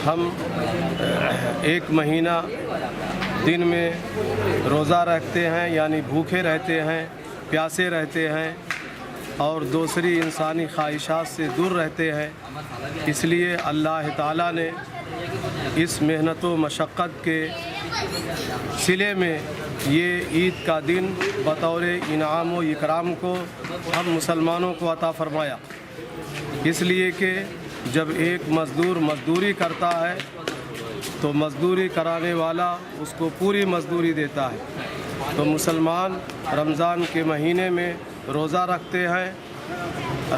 ہم ایک مہینہ دن میں روزہ رکھتے ہیں، یعنی بھوکے رہتے ہیں، پیاسے رہتے ہیں اور دوسری انسانی خواہشات سے دور رہتے ہیں۔ اس لیے اللہ تعالیٰ نے اس محنت و مشقت کے صلے میں یہ عید کا دن بطور انعام و اکرام کو ہم مسلمانوں کو عطا فرمایا، اس لیے کہ جب ایک مزدور مزدوری کرتا ہے تو مزدوری کرانے والا اس کو پوری مزدوری دیتا ہے۔ تو مسلمان رمضان کے مہینے میں روزہ رکھتے ہیں،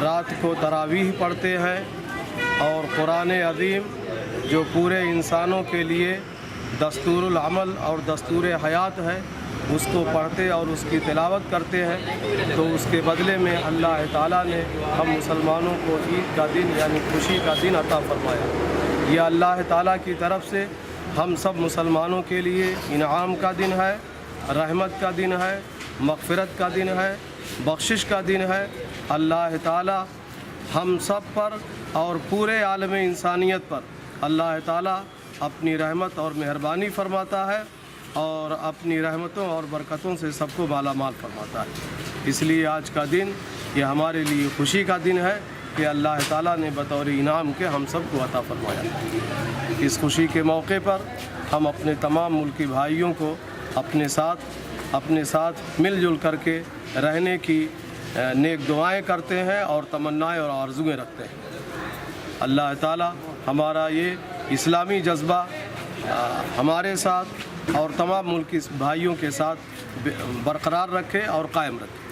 رات کو تراویح پڑھتے ہیں اور قرآن عظیم جو پورے انسانوں کے لیے دستور العمل اور دستور حیات ہے اس کو پڑھتے اور اس کی تلاوت کرتے ہیں، تو اس کے بدلے میں اللہ تعالیٰ نے ہم مسلمانوں کو عید کا دن یعنی خوشی کا دن عطا فرمایا۔ یہ اللہ تعالیٰ کی طرف سے ہم سب مسلمانوں کے لیے انعام کا دن ہے، رحمت کا دن ہے، مغفرت کا دن ہے، بخشش کا دن ہے۔ اللہ تعالیٰ ہم سب پر اور پورے عالم انسانیت پر اللہ تعالیٰ اپنی رحمت اور مہربانی فرماتا ہے اور اپنی رحمتوں اور برکتوں سے سب کو مالا مال فرماتا ہے۔ اس لیے آج کا دن یہ ہمارے لیے خوشی کا دن ہے کہ اللہ تعالیٰ نے بطور انعام کے ہم سب کو عطا فرمایا۔ اس خوشی کے موقع پر ہم اپنے تمام ملکی بھائیوں کو اپنے ساتھ مل جل کر کے رہنے کی نیک دعائیں کرتے ہیں اور تمنائیں اور آرزویں رکھتے ہیں۔ اللہ تعالیٰ ہمارا یہ اسلامی جذبہ ہمارے ساتھ اور تمام ملکی بھائیوں کے ساتھ برقرار رکھے اور قائم رکھے۔